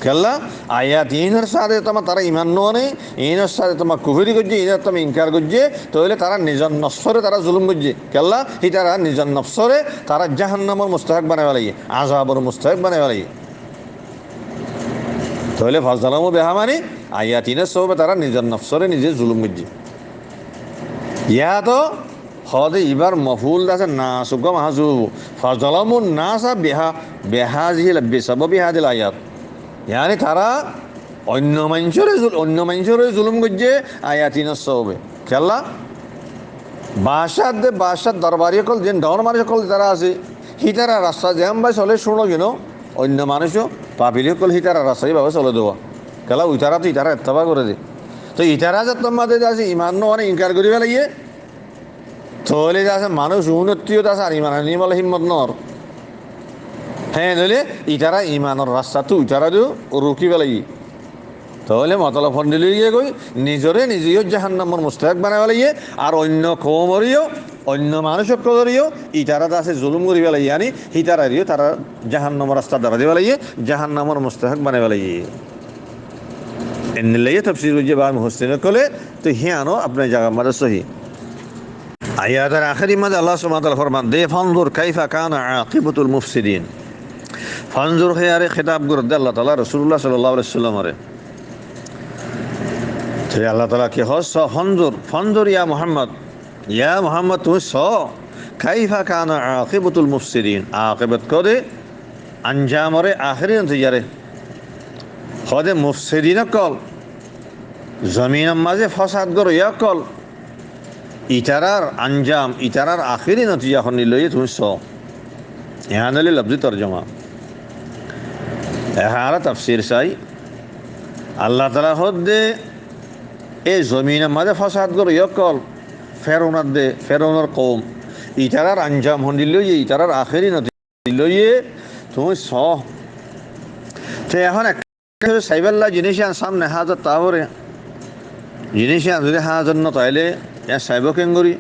কেলা আয়াত ইনের সাথে তোমার তারা ইমান নয়, ইনের সাথে তোমার কুফরি করছে, ইনের তুমি ইনকার করছে, তাহলে তারা নিজের নফসরে তারা জুলুম করছে। কেলা হি তারা নিজের নফসরে তারা জাহান্নামের মুস্তাহিক বানাবে লাগে, আযাবের মুস্তাহিক বানাবে লাগে। তাহলে ফাজলামু বিহা মানে আয়াত ইনের সবে তারা নিজের নফসরে নিজে জুলুম করছে। ইয়া তো হদে ইবার মফুল আছে না সুগম হাজু ফাজলামু নাসা বিহা বিহাজিল বিসাবাবি হাদিল আয়াত, ইয়ানি তারা অন্য মানুষের জুলুম করছে আয়াতিন সবে। খেলা বাসার দরবারি সকল যে ডর মানুষ সকল যারা আছে হিতারা রাস্তা যেমন ভাই চলে শুনো কেন অন্য মানুষও পাপিলি সকল হিতারা রাস্তা এইভাবে চলে দেওয়া। খেলা উইতারা তো ইতারা এত্তবা করে দে, তো ইতারা যে তোমাদের আছে ইমান মানে ইনকার করিবে লাগিয়ে, তাহলে যে আছে মানুষ উন্নতিও আছে আর ইমান আনি বলে হিম্মত নর। হ্যাঁ নইলে ইতারা ইমানের রাস্তাটো ইতারাও রুকিবে লাগি, তাহলে মতলব ফন্ডিলে গিয়ে কই নিজেও জাহান্নামের মুস্তাহিক বানাবে লাগিয়ে, আর অন্য কৌমরিও অন্য মানুষক করিও ইতারা আছে জুলুম করিবে লাগিয়ে, আনি হিতারারিও তারা জাহান্নামের রাস্তা দ্বারা দিবে লাগিয়ে জাহান্নামের মুস্তাহিক বানাবে লাগিয়ে। এনে লাগিয়ে তাফসীর যে বা মুহসিন কলে তো হিয়ানো আপনার জায়গা মাঝে সহি আয়াতের আখেরি মাঝে আল্লাহ সুবহানাহু ওয়া তাআলা ফরমান দে ফানজুর কাইফা কানা আকিবাতুল মুফসিদিন। ফানজুর হেয়ারে খেতাব করে আল্লাহ তাআলা রাসূলুল্লাহ সাল্লাল্লাহু আলাইহি ওয়াসাল্লামরে, আল্লাহ তালা কি হস ফনজুর ফনজুর ইয়া মোহাম্মদ তুমি কাইফা কানা আকিবাতুল মুফসিদিন, আকিবাত করে আঞ্জামরে আখেরি নতিজারে হদে মুফসিদিন কল জমিনের মাঝে ফসাদ গর ইয়া কল ইতারার আঞ্জাম ইতারার আখেরি নতিজা এখন লইয়ে তুমি এহানলি লফজি তর্জমা এহারা তাফসির চাই আল্লাহ তালা হদে এই জমিনের মাঝে ফসাদ গর ইয়কল ফেরৌনার দে ফেরৌনার কৌম ইতারার আঞ্জাম হন্দি লইয়ে ইতারার আখেরি নতি লইয়ে তুমি তো এখন সাইবাল্লা জিনিস সামনে হাজার তাহরে জিনিস যদি হাজার ন তাইলে সাইব কেঙ্গুরি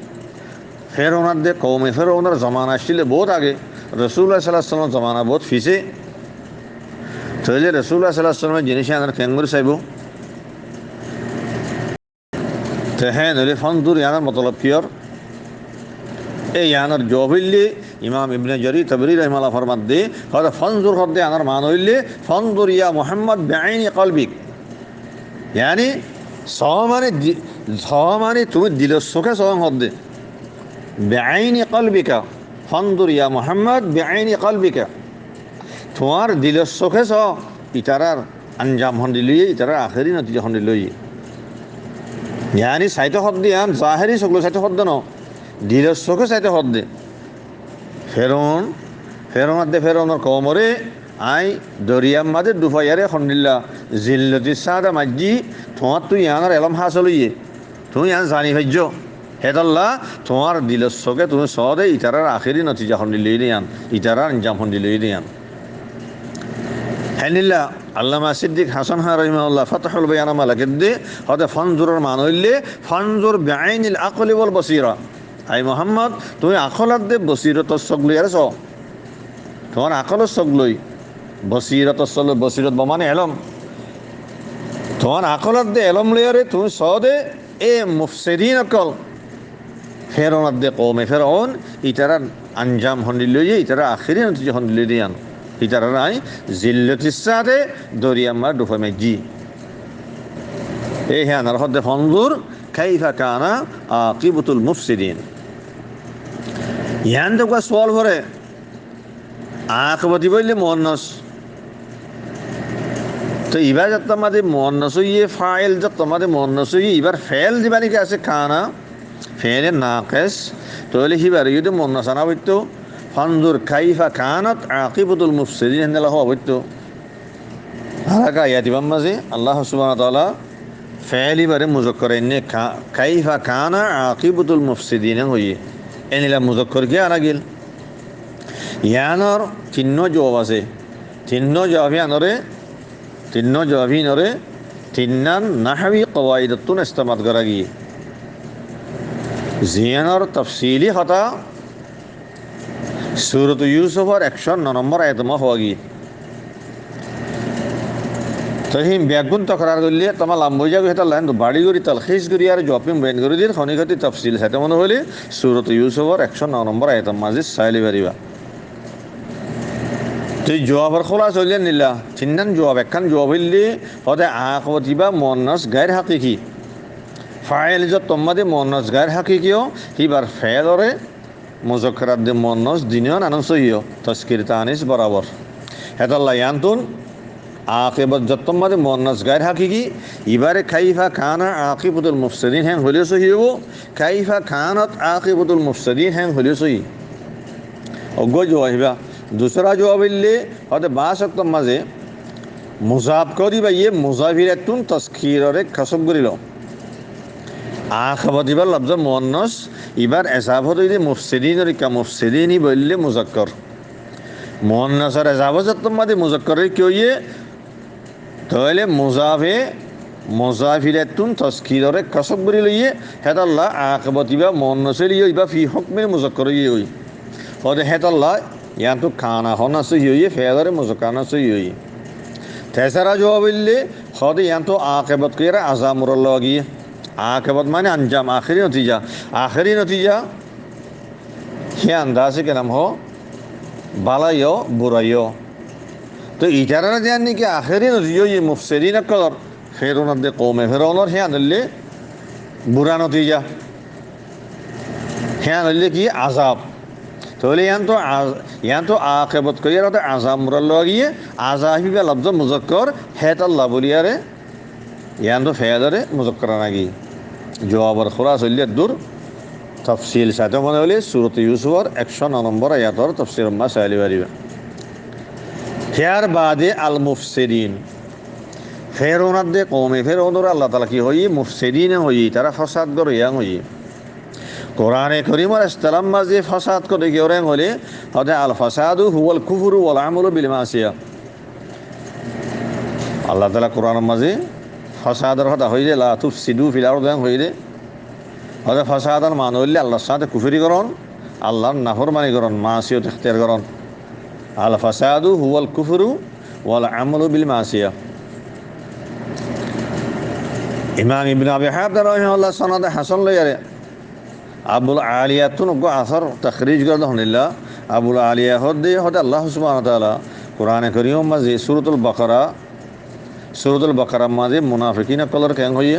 ফেরৌনার দে কৌমে ফেরৌনার জমানা আসছিলে বহুত আগে রসুল্লাহ সাল্লাহ সাল্লাম জমানা বহুত ফিসে, তাইলে রসুল্লাহ সাল্লাহ সাল্লামের জিনিস আনার কেঙ্গুরি চাইব। তো হ্যাঁ নইলে ফনজুর ইয়ানার মতলব কিয়র এই ইয়ানার জবাব হইলে ইমাম ইবনে জারির তাবরি রাহিমাহুল্লাহ ফরমাত দে হয়তো ফনজুর হদ্দে আনার মান হইলে ফনজুর ইয়া মুহাম্মদ বিআইনি কলবিক, ইয়ানি মানে তুমি দিলের চোখে সহং হদ্দে বিআইনি কলবিকা, ফনজুর ইয়া মুহাম্মদ বিআইনি কলবিকা, তোমার দিলের চোখে ইতারার আঞ্জাম হন্দি লইয়ে ইতারার আখেরি নতিজা হন্দি লইয়ে, ইয়ানি সাইতে হদ দিয়ে আন জাহেরি সকলো সাইতে হদ ন দিলের চোখে সাইতে হদ দে ফেরৌনের কমরে আই দরিয়াম মাঝে দুফাইয়ারে খন্ডিল্লা জিল্লতি সাদা মাজ্জি তোমার তুই ইয়ানার এলম হাসল ইয়ে তুমি ইয়ান জানি ভাজ্য হেদাল্লা তোমার দিলের চোখে তুমি সদে ইতারার আখেরি নতিজা খন্ডি লই দিয়ান ইতারার আঞ্জাম খন্ডি লই দিয়ান। হ্যানিল্লা আল্লামা সিদ্দিক হাসান হা রহিমাহুল্লাহ ফাতহুল বায়ান মালাকের দে হতে ফনজুরের মান হইলে ফনজুর বিআইনিল আকলি ওয়াল বসিরা, আই মোহাম্মদ তুমি আকলাত দে বসিরতর চোখ লই আর তোমার আকলের চোখ লই বসিরতর চোখ বসিরত বমানে এলম তোমার আকলাত দে এলম লইয়ারে তুমি সদে এ মুফসিদিন অকল ফেরৌনার দে কৌমে ফেরৌন ইতারার আঞ্জাম হন্দি লইয়ে ইতারা আখিরি নতিজা হন্দি লই দিয়ান ইতারা নাই জিল্লতিসাদে দরিয়াম্মা ডুফামে জি এই হ্যাঁ নার হদ্দে ফনজুর কাইফা কানা আকিবাতুল মুফসিদিন। ইয়ান দেখবা সোয়াল ভরে আকিবাতি বললে মুয়ান্নাস, তো ইবার যাত আমাদের মুয়ান্নাস হইয়ে ফাইল যাত আমাদের মুয়ান্নাস হইয়ে ইবার ফেল দিবানি কে আছে কানা ফেলে নাকিস, তাহলে হিবার যদি মুয়ান্নাস আনা হইতো ফনজুর কাইফা কানাত আকিবাতুল মুফসিদিন হেনলা হওয়া হইতো। হালাকা ইয়াতিবাম মাঝে আল্লাহ সুবহানাহু ওয়া তাআলা ফেল ইবারে মুজাক্কার এনে কাইফা কানা আকিবাতুল মুফসিদিন হইয়ে এনিলা মুজাক্কার কে আনা গেল। ইয়ানর তিন্ন জবাব আছে, তিন্ন জবাবি নরে তিন্নান নাহবি কওয়াইদাতুন ইস্তেমাল করা গিয়ে জিয়ানর তফসিলি হতা সূরাত ইউসুফের 109 নম্বর আয়াতমা হওয়া গিয়ে তো সেই ব্যাগুণ তকরার করলে তোমার লাম্বই যাবে সেটা লাইন বাড়ি করি তালখিস করি আর জপিম বেন করে দিয়ে খনিখতি তফসিল সেটা মনে হলে সুরত ইউসুফর 109 আয়াত মাজিদ চাইলি পারিবা তুই জবাবের খোলা চলিয়ে নিলা চিন্নান জবাব একখান জবাব হইলে হতে আকবতিবা মন্নস গায়ের হাকিকি ফাইল যত তোমাদের মন্নস গায়ের হাকিকিও হিবার ফেলরে মুজক্করাত দে মন্নস দিনিয়ন আনন্দ হিও তস্কির তানিস বরাবর হেতাল্লা ইয়ান্তুন আকিবত যত তোমাদের মন্নস গায়ের হাকিকি ইবারে কাইফা খানা আকিবতুল মুফসিদিন হ্যাং হলিও সহিব কাইফা খানাত আকিবতুল মুফসিদিন হ্যাং হলিও সহি অজ্ঞ জবাহিবা दूसरा जवाब इल्ले हते बासक्त माजे मुजाफ करिबा ये मुजाफिरातुन तस्खीररे खसब करिल आखबतिबा लफ्ज मुअन्नस इबार एसाफत इदि मुफसिदिन का मुफसिदिनी बल्ले मुजक्कर मुअन्नसर एसाफत मादे मुजक्कर क्यों ये तले मुजाफे मुजाफिरातुन तस्खीररे खसब करिल ये हेदाल्ला आखबतिबा मुअन्नसर ये इबा फी हुक्मे मुजक्कर ये होई हते हेदाल्ला यहाँ तो खाना होना सही हुई है फेदर मुजकाना सही हुई तेसरा जवाब इल्ले खुद यहाँ तो आक़िबत के रहा अज़ामुरल्लागी आक़िबत माने अंजाम आखिरी नतीजा ये अंदाज़े के नाम हो बालायो बुरायो तो इजारा न जानने कि आखिरी नतीजा ये मुफसिदीन कदर फिरौन दे कौम फिरौन और यहाँ दल्ले बुरा नतीजा यहाँ दल्ले की अज़ाब तो यहाँ तो आक़िबत को ये रहता आज़ाब मुरल्लागी आज़ाबी का लफ्ज़ मुज़क्कर है तल्ला बोलिया रे यहाँ तो फ़ैदर मुज़क्करानागी जवाब और खुलास दूर तफसील साथ मने बोले सूरत यूसुफ और 109 आयत और तफसीर मा साली वाली यार बादे अल मुफसिदीन फिरौन दे कौम फिरौन और अल्लाह ताला की होई मुफसिदीन होई तारा फसाद कर yang होई কোরআনে করিমের ইসলাম মাঝে ফাসাদ को देखिए और बोले हदे अल फसादु हुवल कुफरु वल अमलु बिल मासिया আল্লাহ তাআলা কোরআনের মাঝে ফাসাদের কথা হইলে লা তুফসিদু ফিল আরদি হইলে হদে ফাসাদার মানে হইলে আল্লাহর সাথে কুফরি করন আল্লাহর নাফরমানি করন মাসিয়ত ইখতিয়ার করন আল ফাসাদু হুয়াল কুফরু ওয়াল আমালু বিল মাসিয়া ইমাম ইবনে আবি হাতিম রাহিমাহুল্লাহ সনদ হাসান লয়ারে আবুল আলিয়াতুন গো আসর তখরিজ করতে হনিল্লা আবুল আলিয়া হদে হদে আল্লাহ সুবহানাহু ওয়া তাআলা কোরআনে কারীম মাঝে সূরাতুল বাকারা মাঝে মুনাফিকিন কলর কেন হইয়ে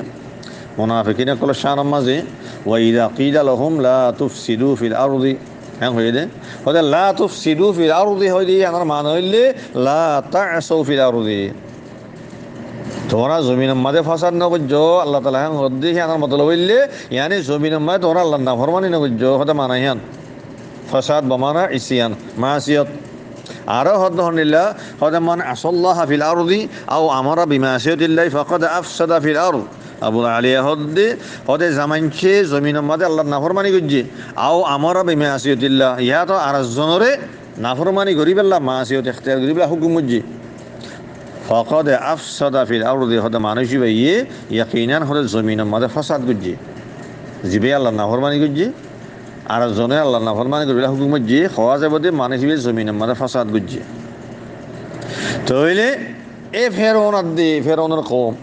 মুনাফিকিন কলর শান মাঝে ওয়া ইযা কিলা লাহুম লা তুফসিদু ফিল আরদি কেন হইয়ে দে হদে লা তুফসিদু ফিল আরদি হইলে আমার মানে হইলে লা তা'সু ফিল আরদি তোমরা জমিনের মাঝে ফাসাদ না করছো আল্লাহ তাআলা হ্যাঁ হদ্দি হ্যাঁ মতলব হইলে ইয়ানি জমিনের মাঝে তোমরা আল্লাহর নাফরমানি না করছো হতে মানা হ্যাঁ ফাসাদ বমানা ইসিয়ান মাসিয়ত আরো হদ হনিল্লা হতে মান আসাল্লাহ ফিল আরদি আও আমারা বিমাসিয়াতিল্লাহি ফাকাদ আফসাদা ফিল আরদ আবুল আলিয়া হদ্দি হতে জামানছে জমিনের মাঝে আল্লাহর নাফরমানি করছে আও আমারা বিমাসিয়াতিল্লাহ ইয়া তো আরেকজনরে নাফরমানি করি পেলা মাসিয়ত ইখতিয়ার করি পেলা হুকুম করছে ফাকাদ আফসাদা ফিল আরদি হতে মানুষ ভাইয়ে ইয়াকিনান হতে জমিনের মাঝে ফাসাদ করছে জিবে আল্লাহর নাফরমানি করছে আর জনে আল্লাহর নাফরমানি করি পেলা হুকুম করছে খাওয়া যাবে মানুষ জমিনের মাঝে ফাসাদ করছে তাহলে এ ফেরৌনের কওম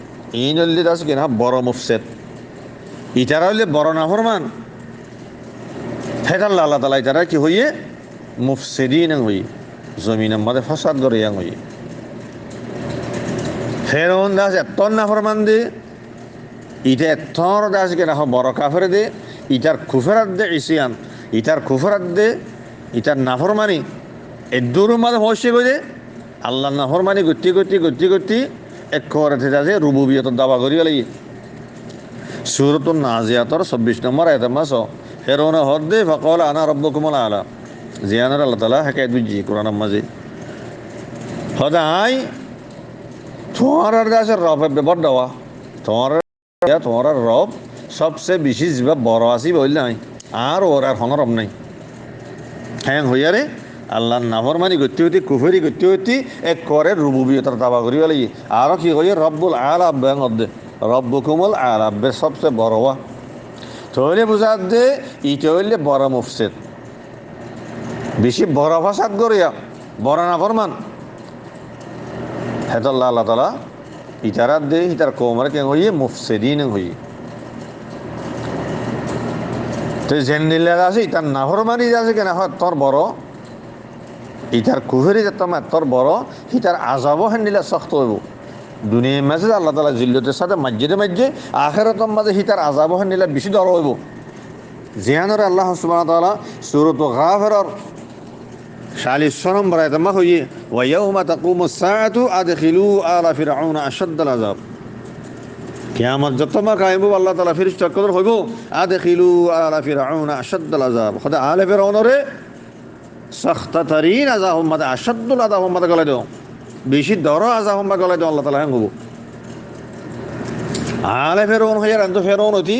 ইন হইলে আছে কিনা বড় মুফসিদ ইতারা হইলে বড় নাফরমান ফেরাল্লাহ আল্লাহ তাআলা ইতারা কি হইয়ে মুফসিদিন হই জমিনের মাঝে ফাসাদ করে হই ফেরৌন দাস এতন নাফরমান দে ইটা এতর দাস কেনা বড় কাফের দে ইটার কুফরাত দে ইসিয়ান ইটার কুফরাত দে ইটার নাফরমানি এদুর মাঝে হইছে কই দে আল্লাহ নাফরমানি গতি এক করে যাচ্ছে রুবুবিয়ত দাবা করি লাগি সূরাতুন নাজিয়াতর 26 নম্বর আয়াত মাস ফেরৌন হদে ফাকাল আনা রাব্বুকুমুল আলা জিয়ানার আল্লাহ তাআলা হাকায়াত বুঝি কোরআনের মাঝে হদাই তোমার দেশের রবের ব্যাপার দেওয়া তোমার রব সবচেয়ে বেশি যা বড় আসি বললে নাই আর ওর আর কোনো রব নাই হ্যাঁ হইয়ারে আল্লাহর নাফরমানি করতে কুফরি করতে এক করে রুবুবিয়তের দাবা করিব লাগি আর কি কই রব্বুল আলা ব্যাং দে রব্বুকুমুল আলা বে সবচেয়ে বড় হওয়া তাহলে বুঝাত দে ইটা হইলে বড় মুফসিদ বেশি বড় ফাসাদ করিয়া বড় নাফরমান হেতাল্লাহ আল্লাহ তাআলা ইতারাত দে ইতার কৌমার কেন হইয়ে মুফসিদিন হইয়ে তো জেন্দিল্লা আছে ইতার নাফরমানি আছে কেন হয় তোর বড় ইতার কুহেরি যেতাম তোর বড় ইতার আজাবও হেন্দিলা শক্ত হইব দুনিয়ার মাঝে আল্লাহ তালা জিল্লতের সাথে মাঝে আখেরাতর মাঝে হিতার আজাবও হেন্দিলা বেশি দর হইব জিয়ানরে আল্লাহ সুবহানাহু ওয়া তাআলা সূরাত গাফিরের 40 নম্বর আয়াতে মা হইয়ে ওয়া ইয়াউমা তাকুমুস সাআতু আদখিলু আলা ফিরআউনা আশাদ্দাল আযাব কিয়ামত যতমা কায়েম হইব আল্লাহ তাআলা ফেরেশতা কদর হইব আদখিলু আলা ফিরআউনা আশাদ্দাল আযাব খোদা আলে ফিরআউনরে সখতাতারিন আযাব মাদা আশাদ্দুল আযাব মাদা গলায় দাও বেশি দর আযাব মাদা গলায় দাও আল্লাহ তাআলা হইব আলে ফিরআউন হইয়া রান্ত ফিরআউন অতি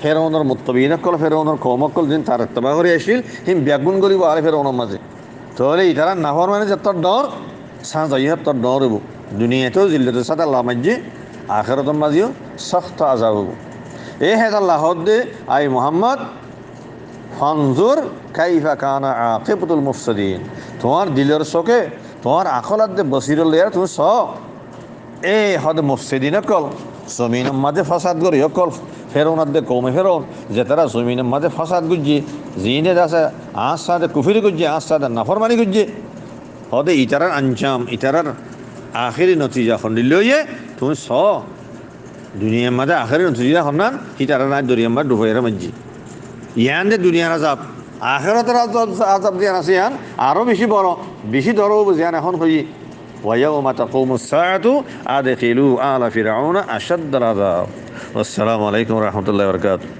ফেরাউনের মুত্তাবিন কল ফেরাউনের কৌমকল দিন তার তবা করে আসিল হিম ব্যাগুন করিব আরে ফেরাউনের মাঝে তাহলে ইতারা নাফর মানে যে তোর ডর সাঁজ ইহার তোর ডর হইব দুনিয়াতেও জিল্লতের সাথে আল্লাহ মাঝে আখেরাতের মাঝেও সখ্ত আজাব হইব এ হেদ আল্লাহ দে আই মোহাম্মদ ফানজুর কাইফা কানা আকিবাতুল মুফসিদিন তোমার দিলের চোখে তোমার আখলাত দে বসিরল লেয়ার তুমি স এ হদ মুফসিদিন কল জমিনের মাঝে ফাসাদ করি কল ফেরৌনার দে কৌমে ফেরৌন যে তারা জমিনের মাঝে ফাসাদ গুজছে জিনে আছে আজ সাথে কুফিরি গুজছে আজ সাথে নাফরমানি গুজছে হদে ইতারার আঞ্জাম ইতারার আখেরি নতিজা খন্ডিলে তুমি স দুনিয়ার মাঝে আখেরি নতিজা খন্নান ইতারা নাই দরিয়ার মাঝে ডুবাইয়ের মাঝি ইয়ান দে দুনিয়ার আজাব আখেরাতের আজাব দিয়ান আছে ইয়ান আরও বেশি দর জিয়ান এখন হই ويوم تقوم الساعة أدخلوا آل فرعون أشد العذاب والسلام عليكم ورحمة الله وبركاته